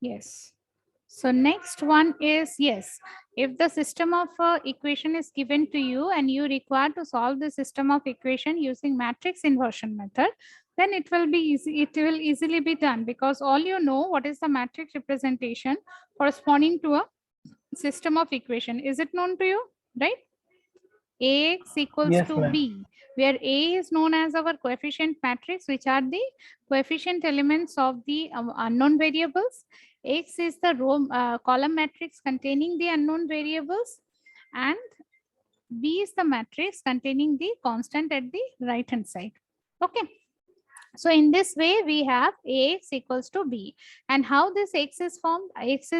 Yes. So next one is, yes, if the system of equation is given to you and you require to solve the system of equation using matrix inversion method, then it will be easy. It will easily be done because all you know what is the matrix representation corresponding to a system of equation. Is it known to you, right? Ax equals Yes, to ma'am. b, where A is known as our coefficient matrix, which are the coefficient elements of the unknown variables. X is the row column matrix containing the unknown variables, and B is the matrix containing the constant at the right hand side. Okay. So in this way, we have Ax equals to B. And how this X is formed? X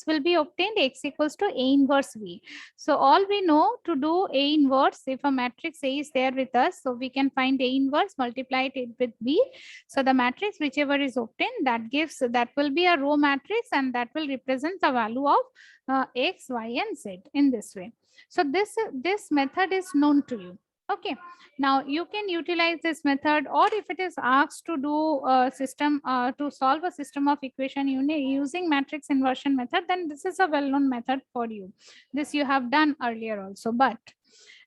will be obtained, X equals to A inverse V. So all we know to do A inverse, if a matrix A is there with us, so we can find A inverse, multiply it with B. So the matrix, whichever is obtained, that will be a row matrix, and that will represent the value of X, Y, and Z in this way. So this method is known to you. Okay. Now you can utilize this method, or if it is asked to do a system to solve a system of equation using matrix inversion method, then this is a well-known method for you. This you have done earlier also. But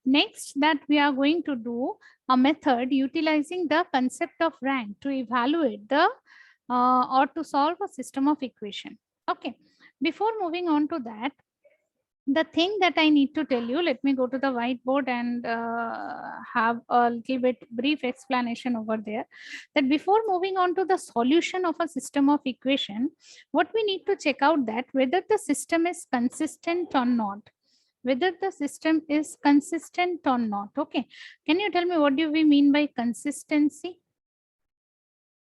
next, that we are going to do a method utilizing the concept of rank to evaluate the or to solve a system of equation. Okay. Before moving on to that, the thing that I need to tell you, let me go to the whiteboard and have a little bit brief explanation over there. That before moving on to the solution of a system of equation, what we need to check out that whether the system is consistent or not. Whether the system is consistent or not. Okay. Can you tell me what do we mean by consistency?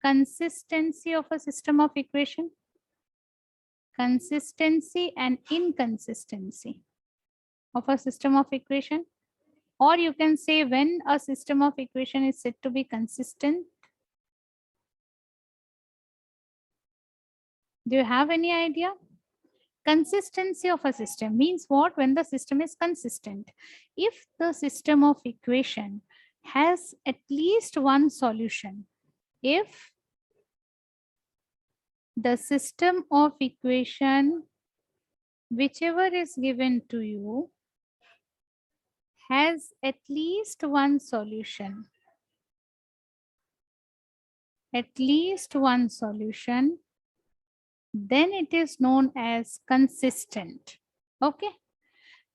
Consistency of a system of equation. Consistency and inconsistency of a system of equation, or you can say when a system of equation is said to be consistent. Do you have any idea? Consistency of a system means what? When the system is consistent. If the system of equation has at least one solution, if the system of equation whichever is given to you has at least one solution, then it is known as consistent. Okay.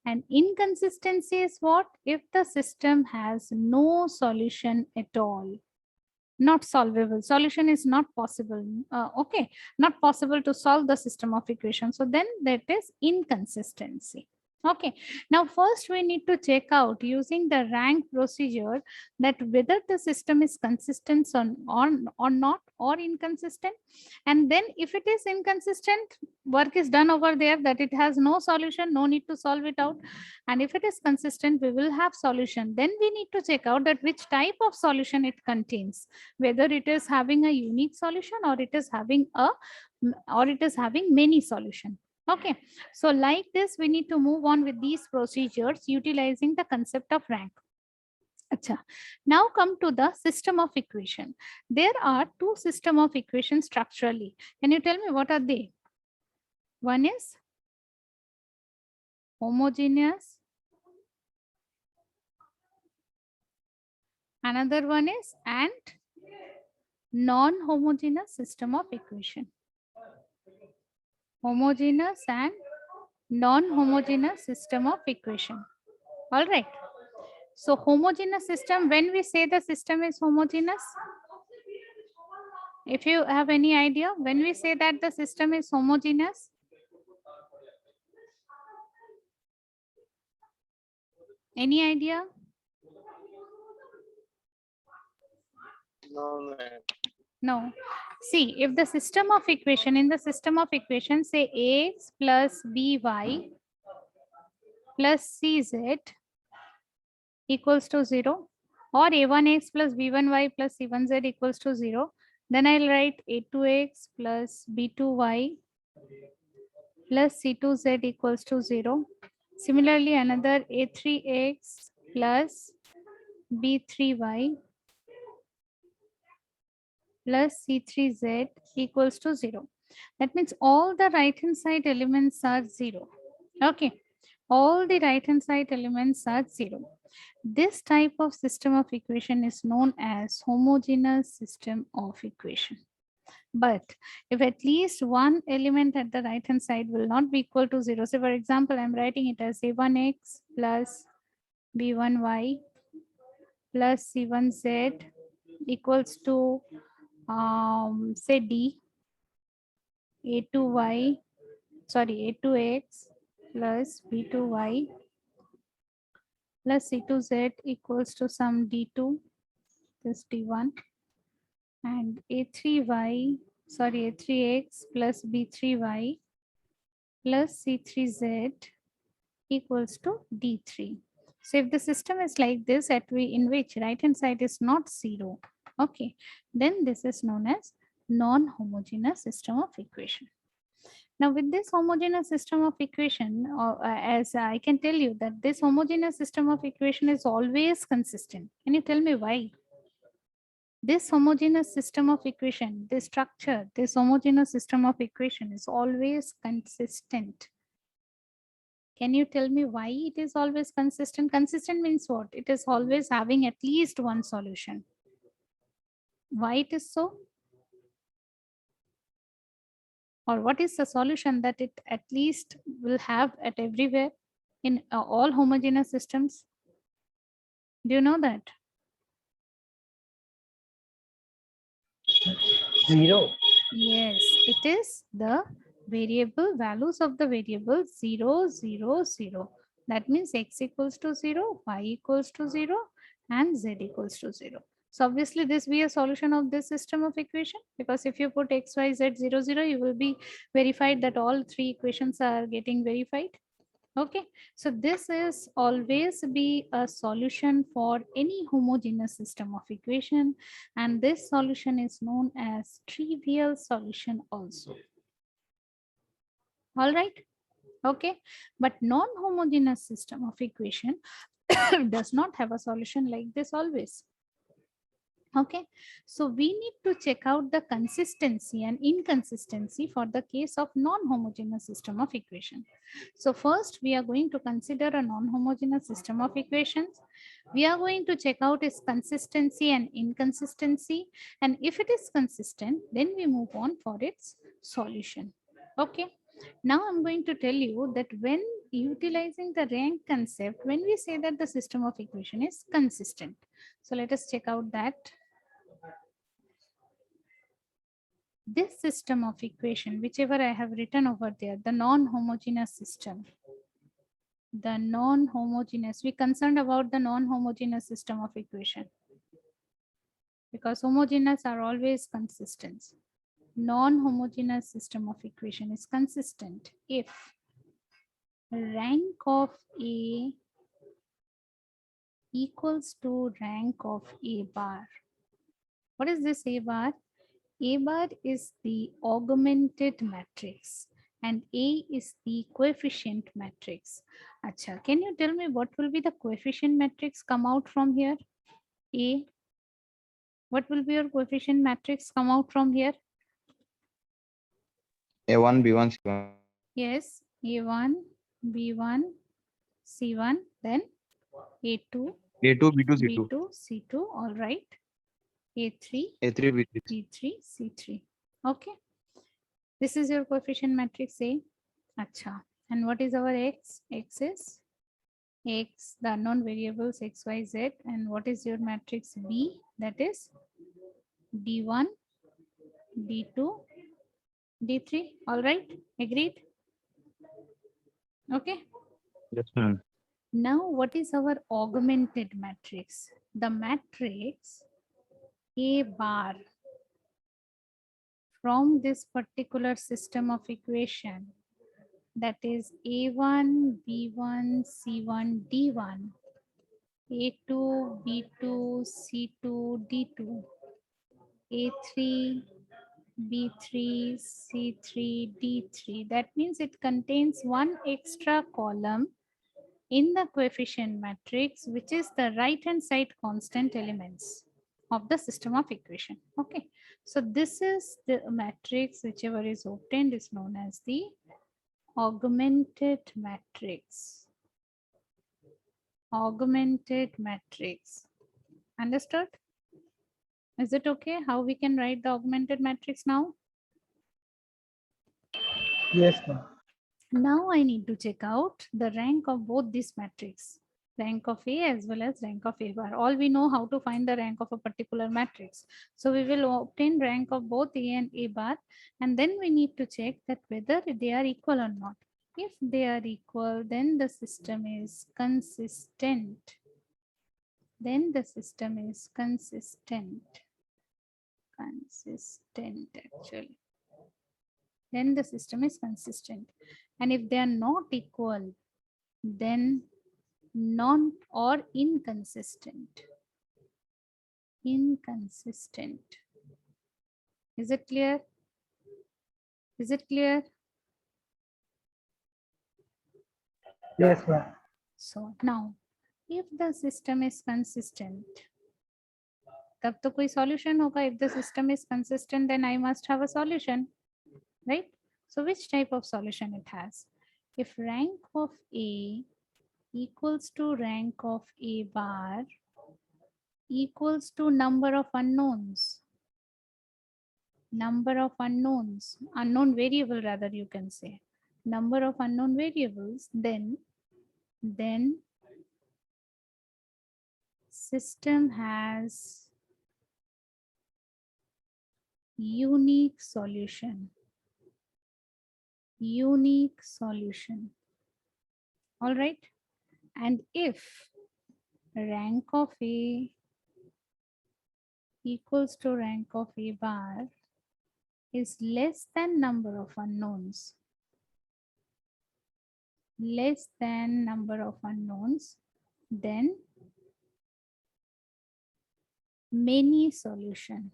And inconsistency is what? If the system has no solution at all, not solvable, solution is not possible. Okay, not possible to solve the system of equation. So then that is inconsistency. Okay, now first we need to check out using the rank procedure that whether the system is consistent or not, or inconsistent. And then if it is inconsistent, work is done over there, that it has no solution, no need to solve it out. And if it is consistent, we will have solution. Then we need to check out that which type of solution it contains, whether it is having a unique solution or it is having many solution. Okay, so like this, we need to move on with these procedures utilizing the concept of rank. Acha. Now come to the system of equation. There are two system of equation structurally. Can you tell me what are they? One is homogeneous. Another one is and non-homogeneous system of equation. Homogeneous and non-homogeneous system of equation. All right. So homogeneous system, when we say the system is homogeneous, if you have any idea, when we say that the system is homogeneous, any idea? No, ma'am. No. See, if the system of equation, in the system of equation, say ax plus by plus cz equals to 0, or a1x plus b1y plus c1z equals to 0, then I'll write a2x plus b2y plus c2z equals to 0. Similarly, another a3x plus b3y plus c3z equals to 0. That means all the right hand side elements are 0. Okay, all the right hand side elements are 0. This type of system of equation is known as homogeneous system of equation. But if at least one element at the right hand side will not be equal to 0, so for example, I'm writing it as a1x plus b1y plus c1z equals to say d, a2y, sorry, a2x plus b2y plus c2z equals to some d2, this d1, and a3y, sorry, a3x plus b3y plus c3z equals to d3. So if the system is like this in which right hand side is not 0, okay, then this is known as non-homogeneous system of equation. Now with this homogeneous system of equation, as I can tell you that this homogeneous system of equation is always consistent. Can you tell me why? This homogeneous system of equation, this structure, this homogeneous system of equation is always consistent. Can you tell me why it is always consistent? Consistent means what? It is always having at least one solution. Why it is so? Or what is the solution that it at least will have at everywhere in all homogeneous systems? Do you know that? 0. Yes, it is the variable values of the variable 0, 0, 0. That means x equals to 0, y equals to 0, and z equals to 0. So obviously this be a solution of this system of equation, because if you put x, y, z 0, 0, you will be verified that all three equations are getting verified. Okay, so this is always be a solution for any homogeneous system of equation, and this solution is known as trivial solution also. All right, okay, but non-homogeneous system of equation does not have a solution like this always. Okay, so we need to check out the consistency and inconsistency for the case of non-homogeneous system of equation. So first we are going to consider a non-homogeneous system of equations. We are going to check out its consistency and inconsistency, and if it is consistent, then we move on for its solution. Okay, now I'm going to tell you that when utilizing the rank concept, when we say that the system of equation is consistent, so let us check out that. This system of equation, whichever I have written over there, the non-homogeneous system, the non-homogeneous, we concerned about the non-homogeneous system of equation because homogeneous are always consistent. Non-homogeneous system of equation is consistent if rank of A equals to rank of A bar. What is this A bar? A bar is the augmented matrix and A is the coefficient matrix. Acha, can you tell me what will be the coefficient matrix come out from here? A. What will be your coefficient matrix come out from here? A1, B1, C1. Yes, A1, B1, C1, then A2, A2, B2, C2. B2, C2, all right. A3, A3, B3. B3, C3. Okay. This is your coefficient matrix A. Acha. And what is our x? X is x, the unknown variables x, y, z. And what is your matrix B? That is D1, D2, D3. All right. Agreed? Okay. Yes, ma'am. Now, what is our augmented matrix? The matrix A bar from this particular system of equation, that is A1, B1, C1, D1, A2, B2, C2, D2, A3, B3, C3, D3. That means it contains one extra column in the coefficient matrix, which is the right hand side constant elements of the system of equation. Okay, So this is the matrix, whichever is obtained is known as the augmented matrix. Augmented matrix. Understood? Is it okay? How we can write the augmented matrix now? Yes, ma'am. Now I need to check out the rank of both these matrices, rank of A as well as rank of A bar. All we know how to find the rank of a particular matrix. So we will obtain rank of both A and A bar, and then we need to check that whether they are equal or not. If they are equal, then the system is consistent. Then the system is consistent. Consistent actually. Then the system is consistent. And if they are not equal, then non or inconsistent. Inconsistent. Is it clear? Is it clear? Yes, ma'am. So now, if the system is consistent, तब तो कोई solution होगा. If the system is consistent, then I must have a solution, right? So which type of solution it has? If rank of A equals to rank of A bar equals to number of unknowns. Number of unknowns, unknown variable rather you can say. Number of unknown variables, then system has unique solution. Unique solution. All right. And if rank of A equals to rank of A bar is less than number of unknowns, less than number of unknowns, then many solution.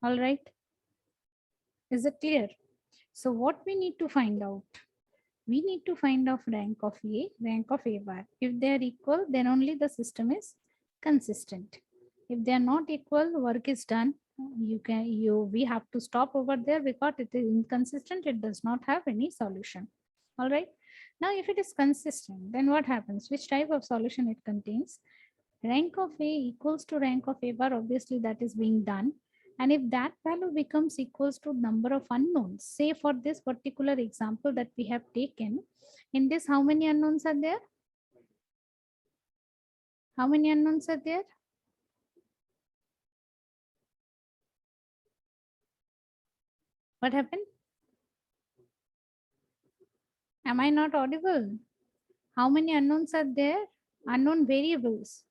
All right. Is it clear? So what we need to find out? We need to find out rank of A, rank of A bar. If they are equal, then only the system is consistent. If they are not equal, work is done. We have to stop over there because it is inconsistent. It does not have any solution. All right. Now, if it is consistent, then what happens? Which type of solution it contains? Rank of A equals to rank of A bar. Obviously, that is being done. And if that value becomes equals to number of unknowns, say for this particular example that we have taken, in this, how many unknowns are there? How many unknowns are there? What happened? Am I not audible? How many unknowns are there? Unknown variables.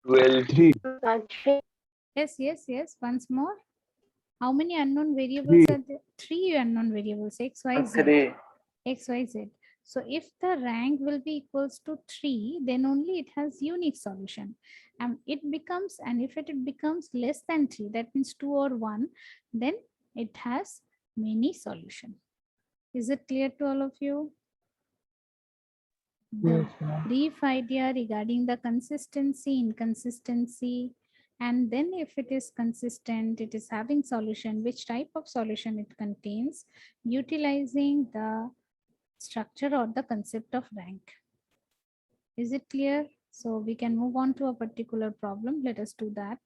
12, 3. Yes. Once more. How many unknown variables Three. are there? 3 unknown variables, X, Y, Z. X, Y, Z. So if the rank will be equals to 3, then only it has unique solution. And if it becomes less than 3, that means 2 or 1, then it has many solution. Is it clear to all of you? Yes, The ma'am. brief idea regarding the consistency, inconsistency, and then if it is consistent, it is having solution, which type of solution it contains, utilizing the structure or the concept of rank. Is it clear? So we can move on to a particular problem. Let us do that.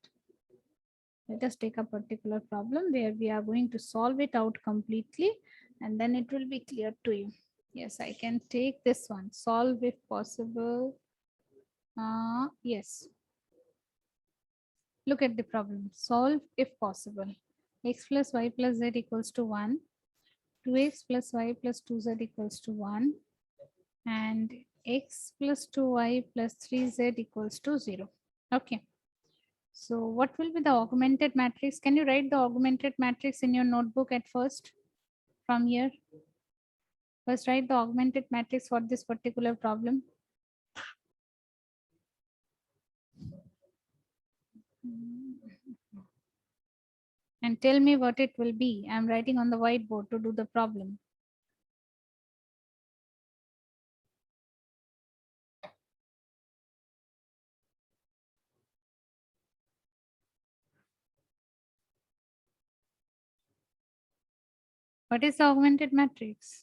Let us take a particular problem where we are going to solve it out completely, and then it will be clear to you. Yes, I can take this one. Solve if possible. Yes. Look at the problem. Solve if possible. X plus y plus z equals to 1. 2x plus y plus 2z equals to 1. And x plus 2y plus 3z equals to 0. Okay. So what will be the augmented matrix? Can you write the augmented matrix in your notebook at first from here? First write the augmented matrix for this particular problem. And tell me what it will be. I'm writing on the whiteboard to do the problem. What is the augmented matrix?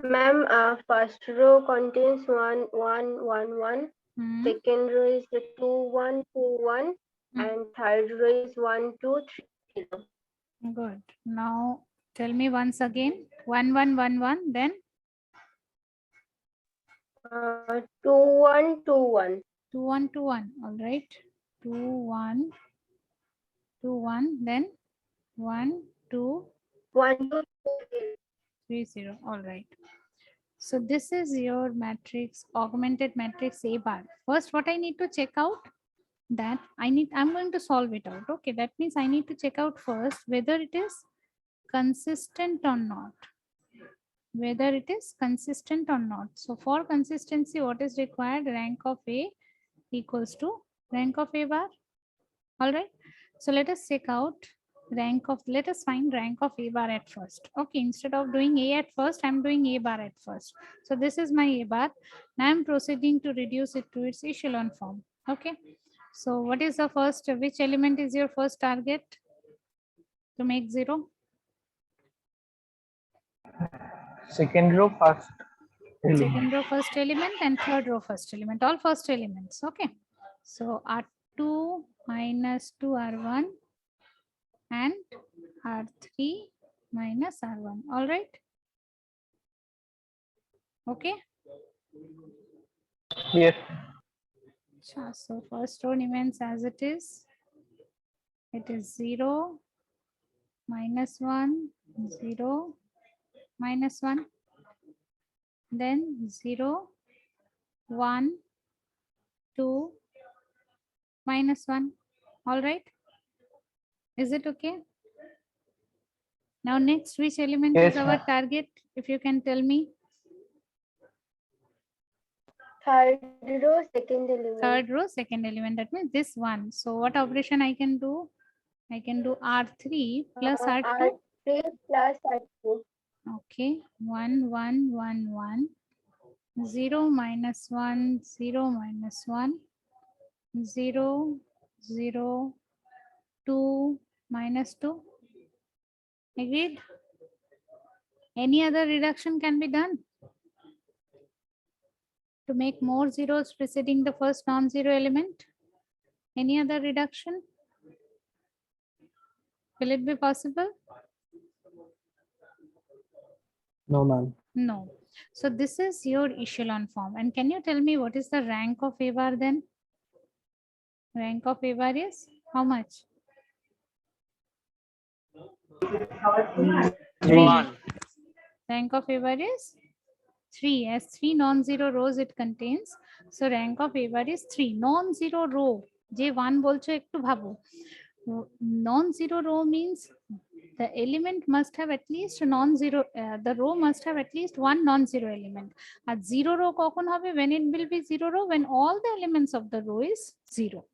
Ma'am, first row contains 1, 1, 1, 1. Hmm. Second row is the 2, 1, 2, 1. Hmm. And third row is 1, 2, 3, 0. Good. Now tell me once again. 1, 1, 1, 1. Then 2, 1, 2, 1. 2, 1, 2, 1. All right. 2, 1, 2, 1. Then 1, 2, 1, 2, 3, 0. All right. So this is your matrix, augmented matrix A bar. First, what I need to check out that I'm going to solve it out. Okay, that means I need to check out first whether it is consistent or not. Whether it is consistent or not. So for consistency, what is required? Rank of A equals to rank of A bar. All right. So let us check out let us find rank of A bar at first. Okay, instead of doing A at first, I'm doing A bar at first. So this is my A bar. Now I'm proceeding to reduce it to its echelon form. Okay. So what is the first, which element is your first target to make 0? Second row, first element. Second row first element and third row first element, all first elements. Okay. So R2 minus 2R1 and R3 minus R1. All right. Okay. Yes. Sure. So first row remains as it is. It is 0, minus 1, 0, minus 1. Then 0, 1, 2, minus 1. All right. Is it okay? Now next, which element Yes, is our ma'am. target? If you can tell me. Third row, second element. Third row, second element. That means this one. So what operation I can do? I can do R3 plus R2. R3 plus R2. Okay. 1, 1, 1, 1. 0, minus 1, 0, minus 1. 0, 0, 2, minus 2. Agreed? Any other reduction can be done to make more zeros preceding the first non-zero element? Any other reduction? Will it be possible? No, ma'am. No. So this is your echelon form. And can you tell me what is the rank of A bar then? Rank of A bar is how much? 1. Rank of A bar is 3. As 3 non-zero rows it contains. So rank of A bar is 3. Non-zero row. যে 1 বলছো একটু ভাবো। Non-zero row means the element must have at least non-zero, the row must have at least one non-zero element. A zero row কখন হবে? When it will be zero row, when all the elements of the row is 0.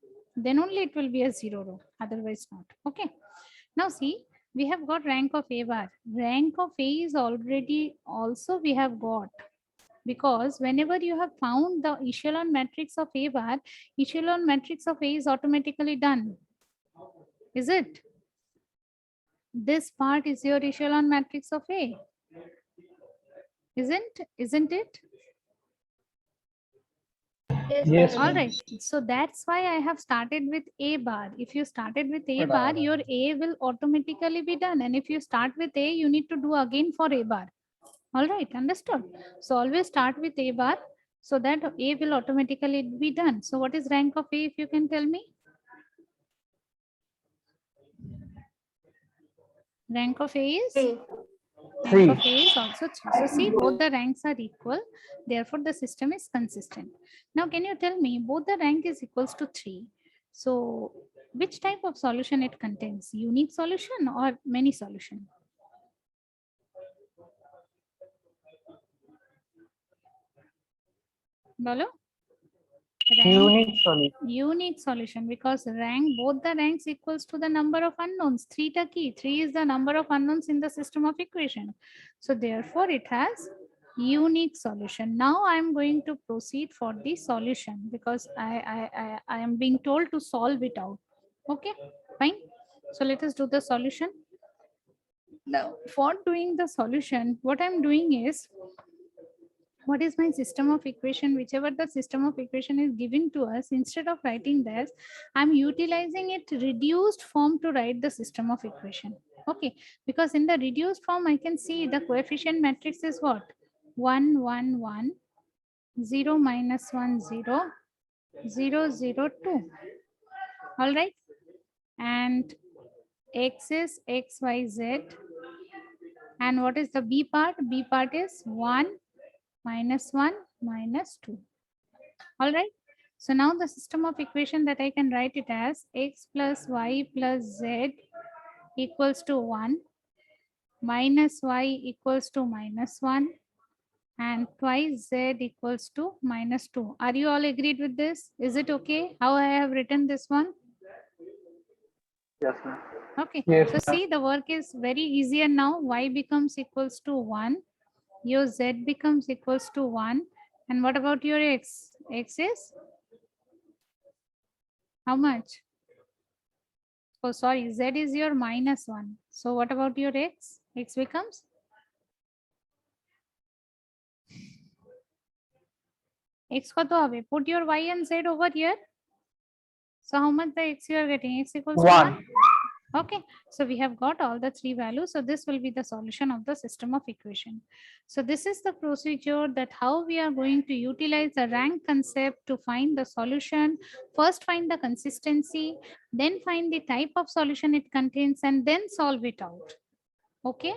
Then only it will be a 0 row, otherwise not. Okay. Now see, we have got rank of A bar. Rank of A is already also we have got. Because whenever you have found the echelon matrix of A bar, echelon matrix of A is automatically done. Is it? This part is your echelon matrix of A. Isn't it? Yes, All ma'am. right. So that's why I have started with A bar. If you started with A bar, your A will automatically be done. And if you start with A, you need to do again for A bar. All right. Understood? So always start with A bar so that A will automatically be done. So what is rank of A, if you can tell me? Rank of A is? 3. Rank of A is also 3. So see, both the ranks are equal. Therefore, the system is consistent. Now, can you tell me both the rank is equals to 3? So which type of solution it contains? Unique solution or many solution? Bolo? Unique solution. Unique solution, because rank, both the ranks equals to the number of unknowns. 3 ta key. 3 is the number of unknowns in the system of equation. So therefore it has unique solution. Now I am going to proceed for the solution because I am being told to solve it out. Okay, fine. So let us do the solution. Now, for doing the solution, what I'm doing is, what is my system of equation? Whichever the system of equation is given to us, instead of writing this, I'm utilizing it reduced form to write the system of equation. Okay, because in the reduced form, I can see the coefficient matrix is what? 1, 1, 1, 0, minus 1, 0, 0, 0, 2. All right. And x is x, y, z. And what is the b part? B part is 1, minus 1, minus 2. All right. So now the system of equation that I can write it as x plus y plus z equals to 1, minus y equals to minus 1, and twice z equals to minus 2. Are you all agreed with this? Is it okay how I have written this one? Yes, ma'am. Okay. Yes, So ma'am. see, the work is very easier now. Y becomes equals to 1. Your z becomes equals to 1. And what about your x? X is how much? Oh, sorry, z is your minus 1. So what about your x? X becomes? X ko to aave. Put your y and z over here. So how much the x you are getting? X equals to 1. 1. Okay, so we have got all the three values. So this will be the solution of the system of equation. So this is the procedure that how we are going to utilize the rank concept to find the solution. First find the consistency, then find the type of solution it contains, and then solve it out. Okay.